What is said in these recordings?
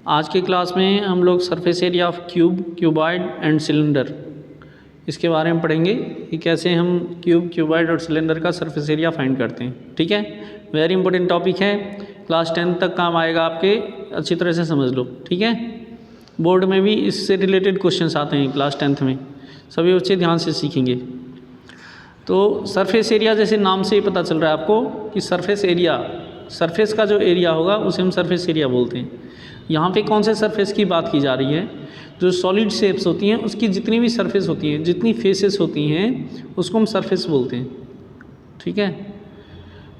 आज की क्लास में हम लोग surface area of cube, cuboid and cylinder इसके बारे में पढ़ेंगे कि कैसे हम क्यूब, क्यूबॉइड और सिलेंडर का सरफेस एरिया फाइंड करते हैं। ठीक है, वेरी इंपॉर्टेंट टॉपिक है, क्लास 10 तक काम आएगा आपके, अच्छी तरह से समझ लो। ठीक है, बोर्ड में भी इससे रिलेटेड क्वेश्चंस आते हैं क्लास 10th में, सभी बच्चे ध्यान से सीखेंगे। तो सरफेस एरिया जैसे नाम से ही पता चल रहा है आपको कि सरफेस एरिया, सरफेस का जो एरिया होगा उसे हम सरफेस एरिया बोलते हैं। यहाँ पे कौन से सरफेस की बात की जा रही है? जो सॉलिड शेप्स होती हैं उसकी जितनी भी सरफेस होती हैं, जितनी फेसेस होती हैं उसको हम सरफेस बोलते हैं। ठीक है,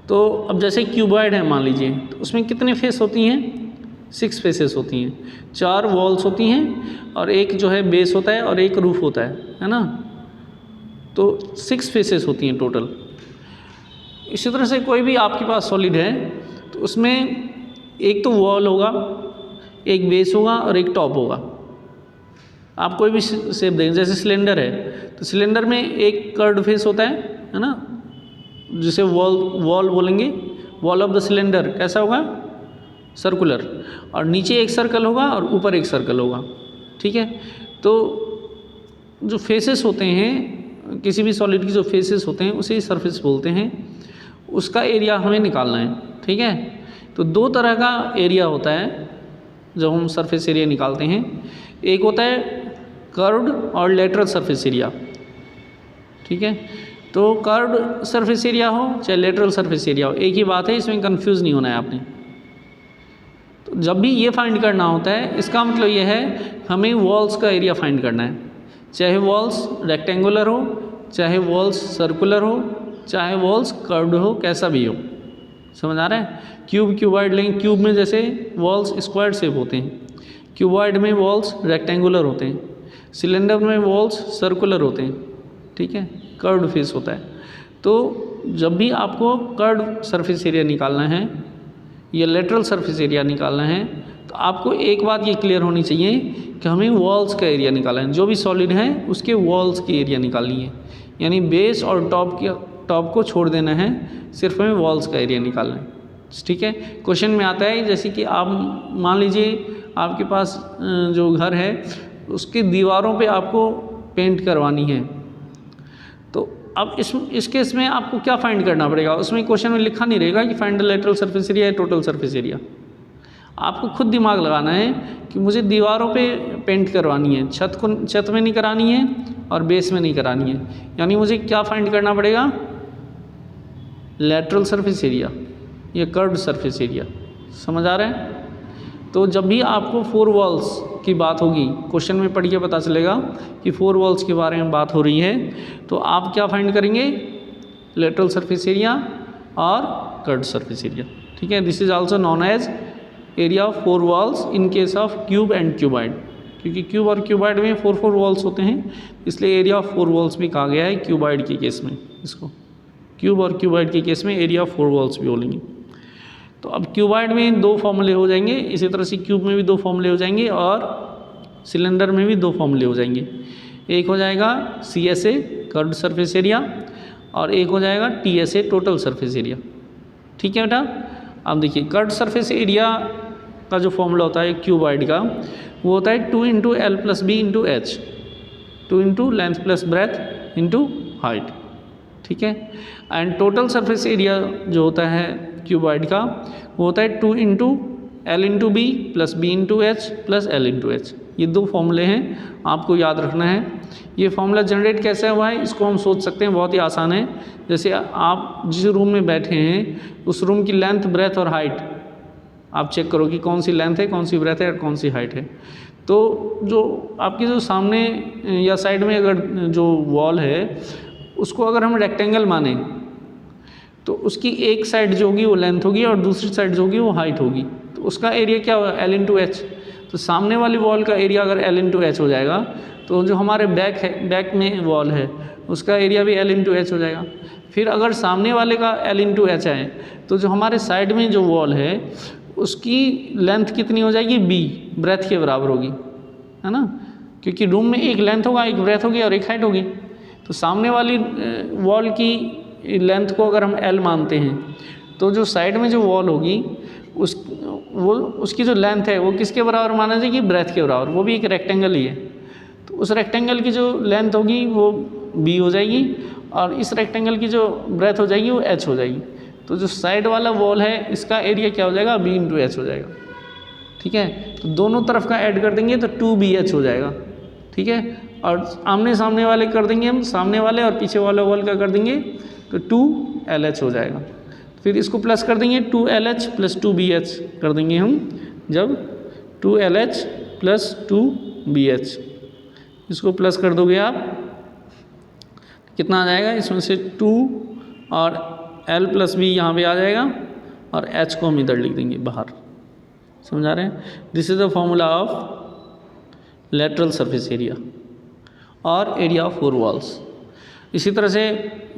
तो अब जैसे क्यूबॉइड है मान लीजिए, तो उसमें कितने फेस होती हैं? 6 फेसेस होती हैं, 4 वॉल्स होती हैं और एक जो है बेस होता है और एक रूफ होता है ना। तो 6 फेसेस होती हैं टोटल। इसी तरह से कोई भी आपके पास सॉलिड है तो उसमें एक तो वॉल होगा, एक बेस होगा और एक टॉप होगा। आप कोई भी शेप दें, जैसे सिलेंडर है तो सिलेंडर में एक कर्व्ड फेस होता है ना, जिसे वॉल बोलेंगे। वॉल ऑफ द सिलेंडर कैसा होगा? सर्कुलर, और नीचे एक सर्कल होगा और ऊपर एक सर्कल होगा। ठीक है, तो जो फेसेस होते हैं किसी भी सॉलिड की, जो फेसेस होते हैं उसे सरफेस बोलते हैं। उसका एरिया हमें निकालना है। ठीक है, तो 2 तरह का एरिया होता है जब हम सरफेस एरिया निकालते हैं। एक होता है कर्व्ड और लेटरल सरफेस एरिया। ठीक है, तो कर्व्ड सरफेस एरिया हो चाहे लेटरल सरफेस एरिया हो, एक ही बात है, इसमें कंफ्यूज नहीं होना है आपने। तो जब भी ये फाइंड करना होता है, इसका मतलब ये है हमें वॉल्स का एरिया फाइंड करना है, चाहे वॉल्स रेक्टेंगुलर हो, चाहे वॉल्स सर्कुलर हो, चाहे वॉल्स कर्व्ड हो, कैसा भी हो। समझ आ रहा है? क्यूब, क्यूबॉइड लेंगे, क्यूब में जैसे वॉल्स स्क्वायर शेप होते हैं, क्यूबॉइड में वॉल्स रेक्टेंगुलर होते हैं, सिलेंडर में वॉल्स सर्कुलर होते हैं। ठीक है, कर्व्ड फेस होता है। तो जब भी आपको कर्व्ड सरफेस एरिया निकालना है या लेटरल सरफेस एरिया निकालना है तो आपको एक बात ये क्लियर होनी चाहिए कि हमें वॉल्स का एरिया निकालना है। जो भी सॉलिड है उसके वॉल्स की एरिया निकालनी है, यानी बेस और टॉप को छोड़ देना है, सिर्फ हमें वॉल्स का एरिया निकालना है। ठीक है, क्वेश्चन में आता है जैसे कि आप मान लीजिए आपके पास जो घर है उसकी दीवारों पे आपको पेंट करवानी है, तो अब इस केस में आपको क्या फाइंड करना पड़ेगा? उसमें क्वेश्चन में लिखा नहीं रहेगा कि find the lateral surface area या टोटल सरफेस एरिया। आपको खुद दिमाग लगाना है कि मुझे दीवारों पे पेंट करवानी है, छत में नहीं करानी है और बेस में नहीं करानी है, यानी मुझे क्या फाइंड करना पड़ेगा? लेटरल सरफेस एरिया या कर्व्ड सरफेस एरिया। समझ आ रहा है? तो जब भी आपको 4 वॉल्स की बात होगी, क्वेश्चन में पढ़ के पता चलेगा कि 4 वॉल्स के बारे में बात हो रही है, तो आप क्या फाइंड करेंगे? लेटरल सरफेस एरिया और कर्व्ड सरफेस एरिया। ठीक है, this is also known as area of 4 walls in case of cube and cuboid, क्योंकि क्यूब और क्यूबॉइड में 4 वॉल्स होते हैं, इसलिए एरिया ऑफ 4 वॉल्स भी कहा गया है क्यूबॉइड के केस में। इसको क्यूब और क्यूबॉइड के केस में एरिया ऑफ 4 वॉल्स भी बोलेंगे। तो अब क्यूबॉइड में 2 फॉर्मूले हो जाएंगे, इसी तरह से क्यूब में भी 2 फॉर्मूले हो जाएंगे और सिलेंडर में भी 2 फॉर्मूले हो जाएंगे। एक हो जाएगा CSA कर्व्ड सरफेस एरिया और एक हो जाएगा TSA टोटल सरफेस एरिया। ठीक है बेटा, अब देखिए कर्व्ड सरफेस एरिया का जो फॉर्मूला होता है क्यूबॉइड का, वो होता है 2 × L + B × H, 2 × length plus breadth into height. ठीक है, एंड टोटल सरफेस एरिया जो होता है क्यूबॉइड का, वो होता है 2 × L × B + B × H + L × H। ये 2 फॉर्मूले हैं, आपको याद रखना है। ये फॉर्मूला जनरेट कैसे हुआ है इसको हम सोच सकते हैं, बहुत ही आसान है। जैसे आप जिस रूम में बैठे हैं उस रूम की लेंथ, ब्रेथ और हाइट आप चेक करो कि कौन सी लेंथ है, कौन सी ब्रेथ है और कौन सी हाइट है। तो जो आपके जो सामने या साइड में अगर जो वॉल है उसको अगर हम रेक्टेंगल माने तो उसकी एक साइड जो होगी वो लेंथ होगी और दूसरी साइड जो होगी वो हाइट होगी, तो उसका एरिया क्या होगा? L × H। तो सामने वाली वॉल का एरिया अगर L × H हो जाएगा तो जो हमारे बैक में वॉल है उसका एरिया भी L × H हो जाएगा। फिर अगर सामने वाले का L × H है तो जो हमारे साइड में जो वॉल है उसकी लेंथ कितनी हो जाएगी? B ब्रेथ के बराबर होगी, है ना, क्योंकि रूम में एक लेंथ होगा, एक ब्रेथ होगी और एक हाइट होगी। तो सामने वाली वॉल की लेंथ को अगर हम L मानते हैं तो जो साइड में जो वॉल होगी वो उसकी जो लेंथ है वो किसके बराबर माना जाएगी, ब्रेथ के बराबर, वो भी एक रेक्टेंगल ही है। तो उस रेक्टेंगल की जो लेंथ होगी वो बी हो जाएगी और इस रेक्टेंगल की जो ब्रेथ हो जाएगी वो एच हो जाएगी। तो जो साइड वाला वॉल है इसका एरिया क्या हो जाएगा, बी इंटू एच हो जाएगा। ठीक है, तो दोनों तरफ का ऐड कर देंगे तो 2BH हो जाएगा। ठीक है, और आमने सामने वाले कर देंगे हम, सामने वाले और पीछे वाले वॉल का कर देंगे तो 2LH हो जाएगा। फिर इसको प्लस कर देंगे 2LH प्लस 2BH कर देंगे हम, जब 2LH प्लस 2BH इसको प्लस कर दोगे आप, कितना आ जाएगा, इसमें से 2 और L प्लस B यहाँ पे आ जाएगा और H को हम इधर लिख देंगे बाहर। समझा रहे हैं? This is the formula of lateral surface area और एरिया ऑफ 4 वॉल्स। इसी तरह से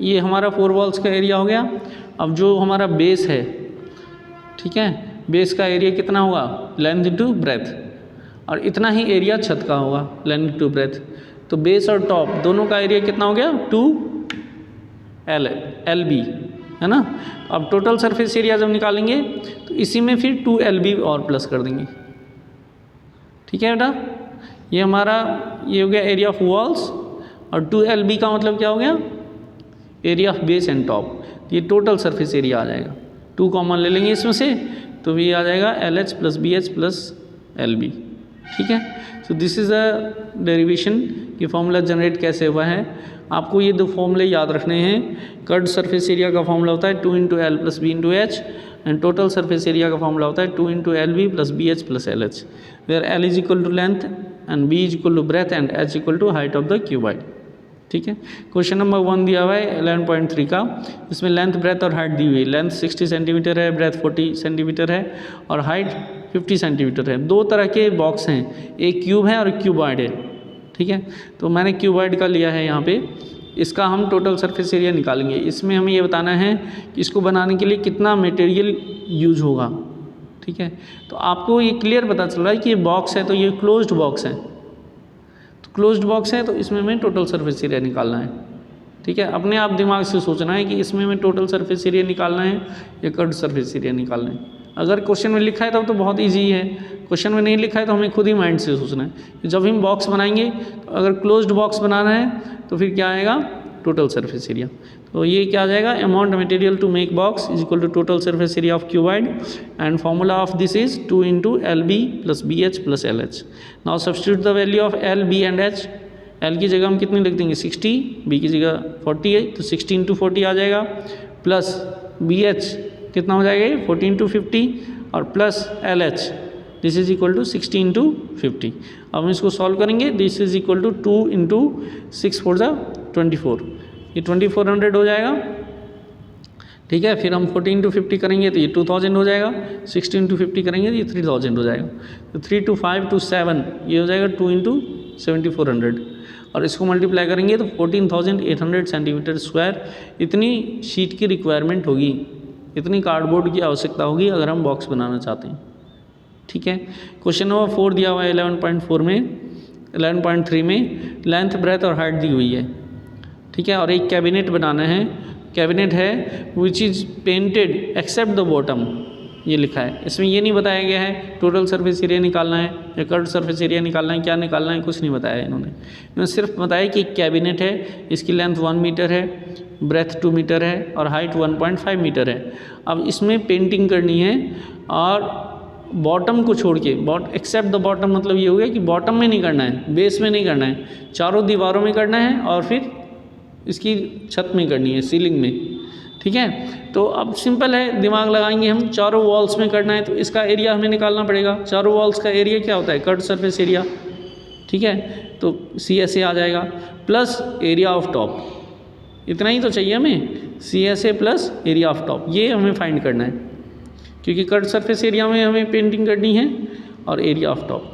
ये हमारा 4 वॉल्स का एरिया हो गया। अब जो हमारा बेस है, ठीक है, बेस का एरिया कितना होगा, लेंथ इंटू ब्रेथ, और इतना ही एरिया छत का होगा, लेंथ इंटू ब्रेथ। तो बेस और टॉप दोनों का एरिया कितना हो गया, 2LB, है ना। अब टोटल सरफेस एरिया जब निकालेंगे तो इसी में फिर 2LB और प्लस कर देंगे। ठीक है बेटा, ये हमारा ये हो गया एरिया ऑफ वॉल्स, और 2LB का मतलब क्या हो गया, area of base and top. ये टोटल सरफेस एरिया आ जाएगा। 2 कॉमन ले लेंगे इसमें से, तो ये आ जाएगा LH plus BH plus LB। ठीक है, so this is a derivation कि फॉर्मूला जनरेट कैसे हुआ है। आपको ये 2 फॉर्मूले याद रखने हैं। कर्व्ड सरफेस एरिया का फॉर्मूला होता है 2 into L plus B into H, and total surface area का फॉर्मूला होता है 2 into LB plus BH plus LH, where L is equal to length and B is equal to breadth and H equal to height of the cuboid. ठीक है, question number 1 दिया हुआ है 11.3 का। इसमें लेंथ, ब्रेथ और हाइट दी हुई है। लेंथ 60 सेंटीमीटर है, ब्रेथ 40 सेंटीमीटर है और हाइट 50 सेंटीमीटर है। 2 तरह के बॉक्स हैं, एक क्यूब है और एक क्यूबॉइड है। ठीक है, तो मैंने क्यूबॉइड का लिया है यहाँ पे। इसका हम टोटल सरफेस एरिया निकालेंगे। इसमें हमें ये बताना है कि इसको बनाने के लिए कितना मटेरियल यूज होगा। ठीक है, तो आपको ये क्लियर पता चल रहा है कि ये बॉक्स है तो ये क्लोज्ड बॉक्स है, तो क्लोज्ड बॉक्स है तो इसमें हमें टोटल सरफेस एरिया निकालना है। ठीक है, अपने आप दिमाग से सोचना है कि इसमें हमें टोटल सरफेस एरिया निकालना है या कर्व्ड सरफेस एरिया निकालना है। अगर क्वेश्चन में लिखा है तब तो बहुत इजी है, क्वेश्चन में नहीं लिखा है तो हमें खुद ही माइंड से सोचना है। जब हम बॉक्स बनाएंगे तो अगर क्लोज्ड बॉक्स बनाना है तो फिर क्या आएगा, टोटल सरफेस एरिया। तो ये क्या आ जाएगा, amount material to make box is equal to total surface area of cuboid, and formula of this is 2 into LB plus BH plus LH। Now substitute the value of L, B and H। L की जगह हम कितनी लिख देंगे, 60, B की जगह 40 है तो 60 इंटू 40 आ जाएगा, प्लस BH कितना हो जाएगा, 14 इंटू 50 और plus LH, this is equal to 60 into 50। अब हम इसको सॉल्व करेंगे, this is equal to 2 into 6 4 24, ये 2400 हो जाएगा। ठीक है, फिर हम 14 इंटू 50 करेंगे तो ये 2000 हो जाएगा, 60 इंटू 50 करेंगे तो ये 3000 हो जाएगा। तो 3 to 5 to 7 ये हो जाएगा 2 इंटू 7400, और इसको मल्टीप्लाई करेंगे तो 14800 सेंटीमीटर स्क्वायर इतनी शीट की रिक्वायरमेंट होगी, इतनी कार्डबोर्ड की आवश्यकता होगी अगर हम बॉक्स बनाना चाहते हैं। ठीक है, क्वेश्चन नंबर 4 दिया हुआ है 11.4 में, 11.3 में लेंथ, ब्रेथ और हाइट दी हुई है। ठीक है, और एक कैबिनेट बनाना है, कैबिनेट है which is painted except the bottom, ये लिखा है। इसमें ये नहीं बताया गया है टोटल सरफेस एरिया निकालना है या कर्व्ड सरफेस एरिया निकालना है, क्या निकालना है कुछ नहीं बताया है इन्होंने सिर्फ बताया कि एक कैबिनेट है, इसकी लेंथ 1 मीटर है, ब्रेथ 2 मीटर है और हाइट 1.5 मीटर है। अब इसमें पेंटिंग करनी है और बॉटम को छोड़ के, एक्सेप्ट द बॉटम मतलब ये हो गया कि बॉटम में नहीं करना है, बेस में नहीं करना है, चारों दीवारों में करना है और फिर इसकी छत में करनी है, सीलिंग में। ठीक है, तो अब सिंपल है, दिमाग लगाएंगे हम, चारों वॉल्स में करना है तो इसका एरिया हमें निकालना पड़ेगा। चारों वॉल्स का एरिया क्या होता है, कर्व्ड सरफेस एरिया। ठीक है, तो CSA आ जाएगा प्लस एरिया ऑफ टॉप, इतना ही तो चाहिए हमें, CSA plus area of top, ये हमें फाइंड करना है क्योंकि कर्व्ड सरफेस एरिया में हमें पेंटिंग करनी है, और एरिया ऑफ टॉप।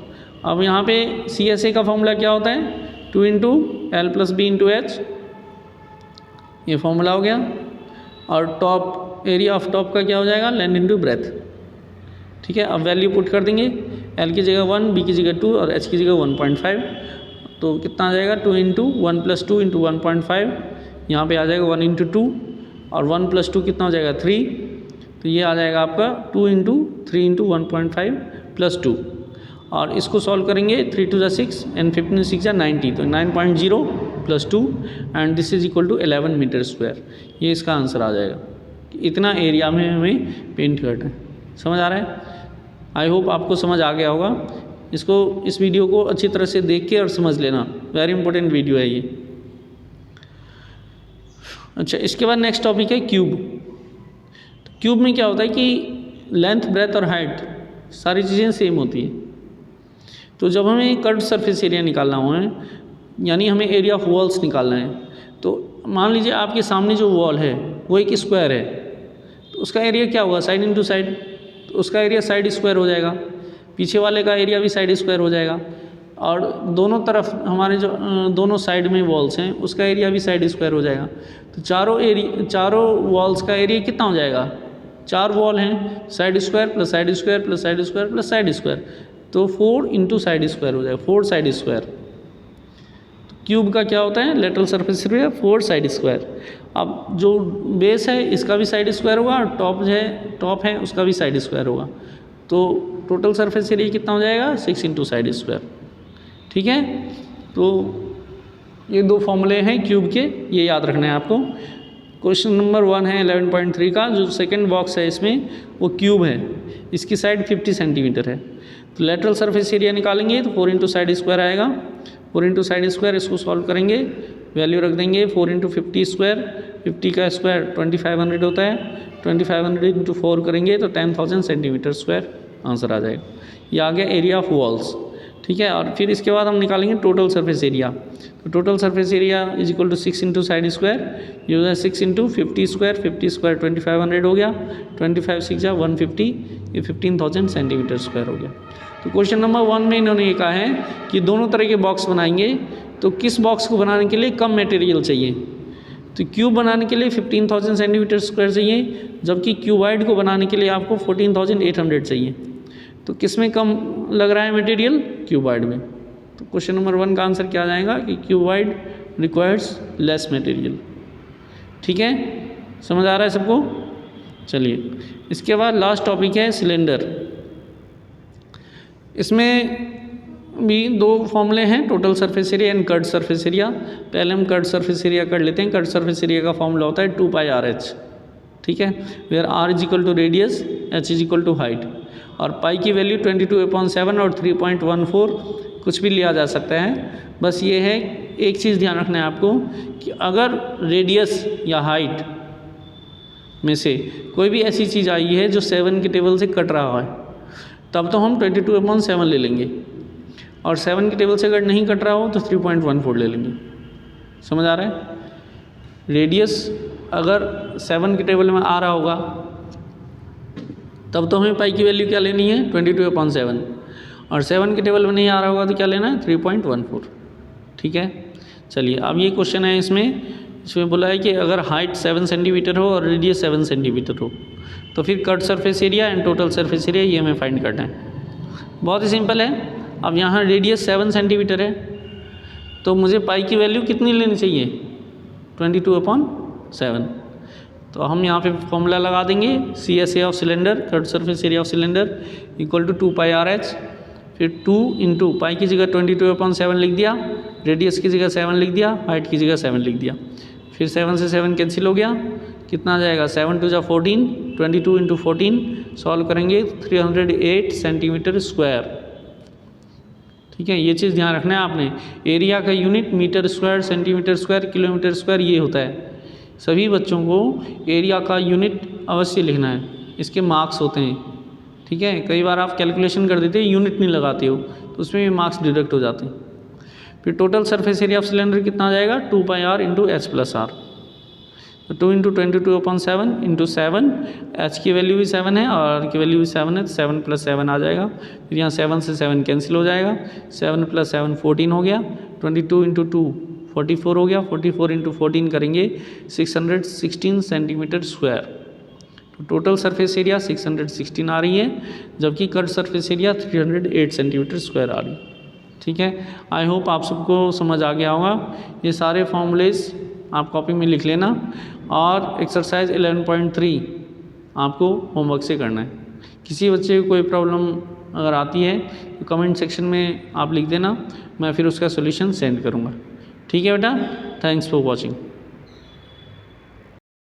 अब यहाँ पे CSA का फॉर्मूला क्या होता है, 2 into L plus B into H, ये फॉर्मूला हो गया। और टॉप, एरिया ऑफ टॉप का क्या हो जाएगा, लेंथ इंटू ब्रेथ। ठीक है, अब वैल्यू पुट कर देंगे, L की जगह 1, B की जगह 2 और H की जगह 1.5, तो कितना आ जाएगा, 2 इंटू 1 प्लस 2 इंटू 1.5, यहाँ पर आ जाएगा 1 इंटू 2 और 1 प्लस 2 कितना हो जाएगा 3, तो तो ये आ जाएगा आपका 2 इंटू 3 इंटू 1.5 प्लस 2, और इसको सॉल्व करेंगे 3 टू 6 एंड 15 6 90, तो 9.0 plus 2 and this is equal to 11 metre square. ये इसका आंसर आ जाएगा। इतना एरिया में हमें पेंट करना है। समझ आ रहा है? आई होप आपको समझ आ गया होगा। इस वीडियो को अच्छी तरह से देख के और समझ लेना, वेरी इंपॉर्टेंट वीडियो है ये। अच्छा, इसके बाद नेक्स्ट टॉपिक है क्यूब। तो क्यूब में क्या होता है कि लेंथ, ब्रेथ और हाइट सारी चीज़ें सेम होती हैं। तो जब हमें कर्व्ड सरफेस एरिया निकालना हो है, यानी हमें एरिया ऑफ वॉल्स निकालना है, तो मान लीजिए आपके सामने जो वॉल है वो एक स्क्वायर है, तो उसका एरिया क्या होगा? साइड इंटू साइड, तो उसका एरिया साइड स्क्वायर हो जाएगा। पीछे वाले का एरिया भी साइड स्क्वायर हो जाएगा, और दोनों तरफ हमारे जो दोनों साइड में वॉल्स हैं उसका एरिया भी साइड स्क्वायर हो जाएगा। तो चारों वॉल्स का एरिया कितना हो जाएगा? 4 वॉल हैं, side square plus side square plus side square plus side square, तो 4 इंटू साइड स्क्वायर हो जाएगा, 4 साइड स्क्वायर। तो क्यूब का क्या होता है? Lateral surface area 4 side square. अब जो बेस है इसका भी साइड स्क्वायर होगा, और टॉप है उसका भी साइड स्क्वायर होगा, तो टोटल सरफेस एरिया कितना हो जाएगा? 6 इंटू साइड स्क्वायर। ठीक है, तो ये 2 फॉर्मूले हैं क्यूब के, ये याद रखना है आपको। क्वेश्चन नंबर 1 है 11.3 का, जो सेकंड बॉक्स है इसमें वो क्यूब है, इसकी साइड 50 सेंटीमीटर है। तो लेटरल सरफेस एरिया निकालेंगे तो 4 इंटू साइड स्क्वायर आएगा, 4 इंटू साइड स्क्वायर, इसको सॉल्व करेंगे, वैल्यू रख देंगे 4 इंटू 50 स्क्वायर, 50 का स्क्वायर 2500 होता है, 2500 इंटू 4 करेंगे तो 10,000 सेंटीमीटर स्क्वायर आंसर आ जाएगा। ये आ गया एरिया ऑफ वॉल्स। ठीक है, और फिर इसके बाद हम निकालेंगे टोटल सरफेस एरिया। तो total surface area is equal to 6 into side square, ये हो जाए 6 इंटू 50 स्क्वायर, 50 स्क्वायर 2500 हो गया, 25 6 जा 150, ये 15,000 सेंटीमीटर स्क्वायर हो गया। तो क्वेश्चन नंबर 1 में इन्होंने ये कहा है कि दोनों तरह के बॉक्स बनाएंगे, तो किस बॉक्स को बनाने के लिए कम मटेरियल चाहिए? तो क्यूब बनाने के लिए 15,000 सेंटीमीटर स्क्वायर चाहिए, जबकि क्यूबाइड को बनाने के लिए आपको 14,800 चाहिए। तो किस में कम लग रहा है मटेरियल? क्यूबाइड में। तो क्वेश्चन नंबर 1 का आंसर क्या आ जाएगा कि क्यूबाइड रिक्वायर्स लेस मटेरियल। ठीक है, समझ आ रहा है सबको? चलिए, इसके बाद लास्ट टॉपिक है सिलेंडर। इसमें भी 2 फॉर्मूले हैं, total surface area and curved surface area. पहले हम कर्व्ड सरफेस एरिया कर लेते हैं। कर्व्ड सरफेस एरिया का फॉर्मूला होता है 2πRh। ठीक है, where r is equal to radius, h is equal to height, और पाई की वैल्यू 22/7 और 3.14 कुछ भी लिया जा सकता है। बस ये है, एक चीज़ ध्यान रखना है आपको कि अगर रेडियस या हाइट में से कोई भी ऐसी चीज़ आई है जो 7 के टेबल से कट रहा है, तब तो हम 22/7 ले लेंगे, और 7 के टेबल से अगर नहीं कट रहा हो तो 3.14 ले लेंगे। समझ आ रहा है? रेडियस अगर 7 के टेबल में आ रहा होगा तब तो हमें पाई की वैल्यू क्या लेनी है? 22/7, और 7 के टेबल में नहीं आ रहा होगा तो क्या लेना है? 3.14। ठीक है, चलिए अब ये क्वेश्चन है, इसमें बोला है कि अगर हाइट 7 सेंटीमीटर हो और रेडियस 7 सेंटीमीटर हो, तो फिर cut surface area and total surface area ये हमें फाइंड करना है। बहुत ही सिंपल है। अब यहाँ रेडियस 7 सेंटीमीटर है, तो मुझे पाई की वैल्यू कितनी लेनी चाहिए? 22/7। तो हम यहाँ पे फॉर्मूला लगा देंगे, CSA of cylinder, curved surface area of cylinder equal to 2πRh, फिर 2 इंटू पाई की जगह 22/7 लिख दिया, रेडियस की जगह 7 लिख दिया, हाइट की जगह 7 लिख दिया, फिर 7 से 7 कैंसिल हो गया, कितना आ जाएगा? 7 2 जा 14, 22 इंटू 14 सॉल्व करेंगे 308 सेंटीमीटर स्क्वायर। ठीक है, ये चीज़ ध्यान रखना है आपने। एरिया का unit metre square, centimetre square, kilometre square ये होता है। सभी बच्चों को एरिया का यूनिट अवश्य लिखना है, इसके मार्क्स होते हैं। ठीक है, कई बार आप कैलकुलेशन कर देते हैं, यूनिट नहीं लगाते हो, तो उसमें भी मार्क्स डिडक्ट हो जाते हैं। फिर total surface area of cylinder कितना आ जाएगा? 2πr into h plus R. तो 2 इंटू 22/7 इंटू 7, h की वैल्यू भी 7 है और r की वैल्यू भी 7 है, तो 7 + 7 आ जाएगा। फिर यहाँ 7 से 7 कैंसिल हो जाएगा, 7 + 7 14 हो गया, 22 इंटू 2 44 हो गया, 44 इंटू 14 करेंगे 616 सेंटीमीटर स्क्वायर। तो टोटल सरफेस एरिया 616 आ रही है, जबकि curved surface area 308 centimetre square आ रही है। ठीक है, आई होप आप सबको समझ आ गया होगा। ये सारे फॉर्मूलेज आप कॉपी में लिख लेना। और एक्सरसाइज 11.3 आपको होमवर्क से करना है। किसी बच्चे को कोई प्रॉब्लम अगर आती है तो कमेंट सेक्शन में आप लिख देना, मैं फिर उसका सोल्यूशन सेंड करूँगा। ठीक है बेटा, थैंक्स फॉर वॉचिंग।